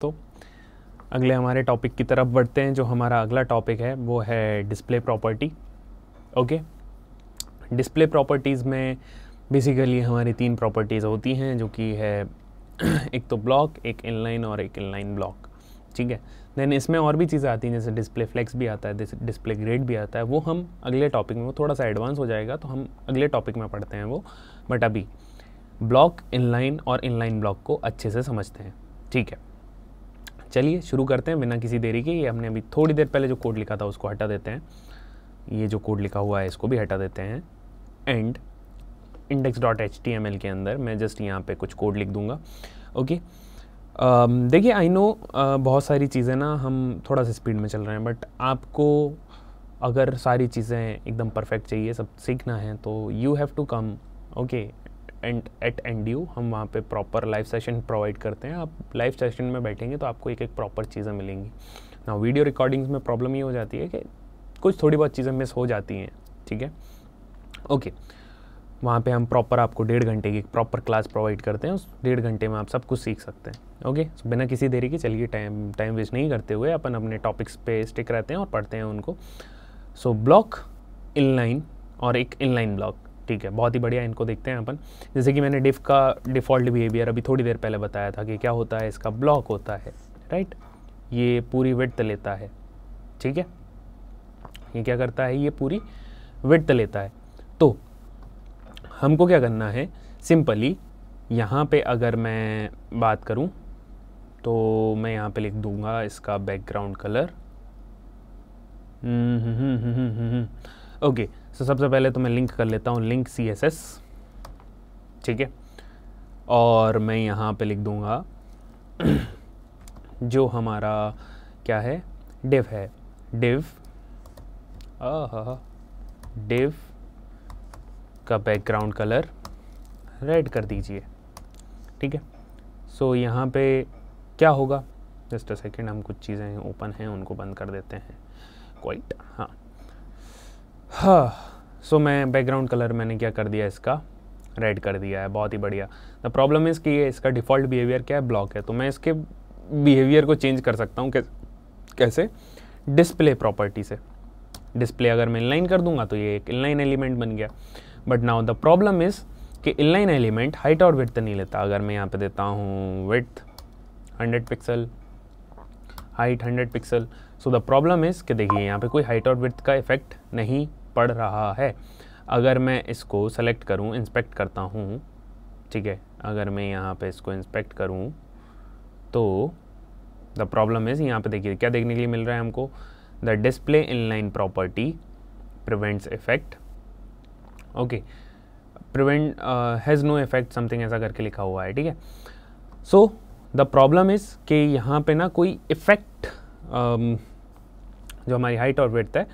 तो अगले हमारे टॉपिक की तरफ बढ़ते हैं। जो हमारा अगला टॉपिक है वो है display property. Okay, display properties में बेसिकली हमारी तीन प्रॉपर्टीज़ होती हैं, जो कि है एक तो ब्लॉक, एक इनलाइन और एक इनलाइन ब्लॉक। ठीक है, देन इसमें और भी चीज़ें आती हैं, जैसे डिस्प्ले फ्लेक्स भी आता है, डिस्प्ले ग्रेड भी आता है। वो हम अगले टॉपिक में, वो थोड़ा सा एडवांस हो जाएगा तो हम अगले टॉपिक में पढ़ते हैं वो। बट अभी ब्लॉक, इनलाइन और इनलाइन ब्लॉक को अच्छे से समझते हैं। ठीक है, चलिए शुरू करते हैं बिना किसी देरी के। ये हमने अभी थोड़ी देर पहले जो कोड लिखा था उसको हटा देते हैं। ये जो कोड लिखा हुआ है इसको भी हटा देते हैं। एंड index.html के अंदर मैं जस्ट यहाँ पे कुछ कोड लिख दूंगा। ओके, देखिए आई नो बहुत सारी चीज़ें ना हम थोड़ा सा स्पीड में चल रहे हैं, बट आपको अगर सारी चीज़ें एकदम परफेक्ट चाहिए, सब सीखना है, तो you have to come. Okay, and at NDU हम वहाँ पे प्रॉपर लाइव सेशन प्रोवाइड करते हैं। आप लाइव सेशन में बैठेंगे तो आपको एक एक प्रॉपर चीज़ें मिलेंगी ना। वीडियो रिकॉर्डिंग्स में प्रॉब्लम ये हो जाती है कि कुछ थोड़ी बहुत चीज़ें मिस हो जाती हैं। ठीक है, ओके, वहाँ पे हम प्रॉपर आपको 1.5 घंटे की प्रॉपर क्लास प्रोवाइड करते हैं। उस 1.5 घंटे में आप सब कुछ सीख सकते हैं। ओके, so बिना किसी देरी के चलिए टाइम वेस्ट नहीं करते हुए अपन अपने टॉपिक्स पे स्टिक रहते हैं और पढ़ते हैं उनको। सो ब्लॉक, इनलाइन और एक इनलाइन ब्लॉक। ठीक है, बहुत ही बढ़िया, इनको देखते हैं अपन। जैसे कि मैंने डिफ का डिफ़ॉल्ट बिहेवियर अभी थोड़ी देर पहले बताया था कि क्या होता है, इसका ब्लॉक होता है, राइट। ये पूरी विड्थ लेता है। ठीक है, ये क्या करता है, ये पूरी विड्थ लेता है। तो हमको क्या करना है, सिंपली यहाँ पे अगर मैं बात करूँ तो मैं यहाँ पे लिख दूँगा इसका बैकग्राउंड कलर। ओके, सो सबसे पहले तो मैं लिंक कर लेता हूँ, लिंक CSS। ठीक है, और मैं यहाँ पे लिख दूँगा जो हमारा क्या है, डिव है, डिव डिव का बैकग्राउंड कलर रेड कर दीजिए। ठीक है, सो यहाँ पे क्या होगा, जस्ट अ सेकेंड, हम कुछ चीज़ें ओपन हैं उनको बंद कर देते हैं। क्वाइट, हाँ, सो मैं बैकग्राउंड कलर मैंने क्या कर दिया, इसका रेड कर दिया है। बहुत ही बढ़िया। द प्रॉब्लम इज़ कि ये इसका डिफ़ॉल्ट बिहेवियर क्या है, ब्लॉक है। तो मैं इसके बिहेवियर को चेंज कर सकता हूँ। कैसे, डिस्प्ले प्रॉपर्टी से। डिस्प्ले अगर मैं इनलाइन कर दूंगा तो ये एक इनलाइन एलिमेंट बन गया। But now the problem is कि इनलाइन एलिमेंट हाइट और विड्थ नहीं लेता। अगर मैं यहाँ पे देता हूँ width 100 pixel, height 100 pixel, so the problem is कि देखिए यहाँ पे कोई हाइट और विड्थ का इफेक्ट नहीं पड़ रहा है। अगर मैं इसको सेलेक्ट करूँ, इंस्पेक्ट करता हूँ, ठीक है, अगर मैं यहाँ पे इसको इंस्पेक्ट करूँ तो द प्रॉब्लम इज़, यहाँ पे देखिए क्या देखने के लिए मिल रहा है हमको, the display inline property prevents effect. Okay, prevent has no effect, something ऐसा करके लिखा हुआ है। ठीक है, सो द प्रॉब्लम इज़ कि यहाँ पे ना कोई इफेक्ट, जो हमारी हाइट और विड्थ है,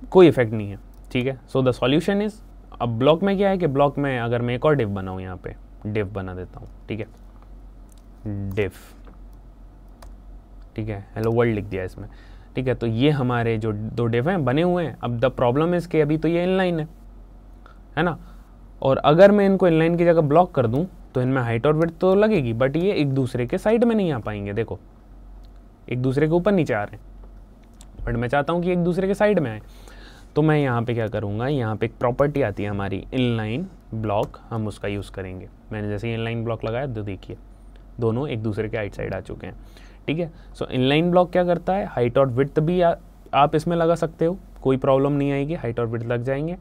कोई इफेक्ट नहीं है। ठीक है, सो द सॉल्यूशन इज़, अब ब्लॉक में क्या है कि ब्लॉक में अगर मैं एक और डिव बनाऊँ, यहाँ पे डिव बना देता हूँ। ठीक है, डिव, ठीक है, हेलो वर्ल्ड लिख दिया इसमें। ठीक है, तो ये हमारे जो दो डिव हैं बने हुए हैं। अब द प्रॉब्लम इज़ कि अभी तो ये इनलाइन है ना, और अगर मैं इनको इनलाइन की जगह ब्लॉक कर दूं तो इनमें हाइट और विड्थ तो लगेगी, बट ये एक दूसरे के साइड में नहीं आ पाएंगे। देखो, एक दूसरे के ऊपर नीचे आ रहे हैं, बट मैं चाहता हूँ कि एक दूसरे के साइड में आए। तो मैं यहाँ पे क्या करूँगा, यहाँ पे एक प्रॉपर्टी आती है हमारी इनलाइन ब्लॉक, हम उसका यूज़ करेंगे। मैंने जैसे इनलाइन ब्लॉक लगाया तो देखिए दोनों एक दूसरे के राइट साइड आ चुके हैं। ठीक है, सो इनलाइन ब्लॉक क्या करता है, हाइट और विड्थ भी आप इसमें लगा सकते हो, कोई प्रॉब्लम नहीं आएगी, हाइट और विड्थ लग जाएंगे।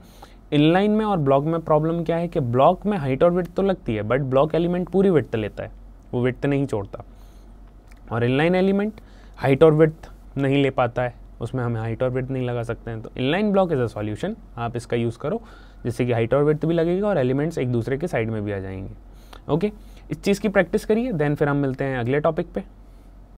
इनलाइन में और ब्लॉक में प्रॉब्लम क्या है कि ब्लॉक में हाइट और विड्थ तो लगती है, बट ब्लॉक एलिमेंट पूरी विड्थ लेता है, वो विड्थ नहीं छोड़ता। और इनलाइन एलिमेंट हाइट और विड्थ नहीं ले पाता है, उसमें हमें हाइट और विड्थ नहीं लगा सकते हैं। तो inline block is a solution, आप इसका यूज़ करो जिससे कि हाइट और विड्थ भी लगेगा और एलिमेंट्स एक दूसरे के साइड में भी आ जाएंगे। ओके, इस चीज़ की प्रैक्टिस करिए, देन फिर हम मिलते हैं अगले टॉपिक पे।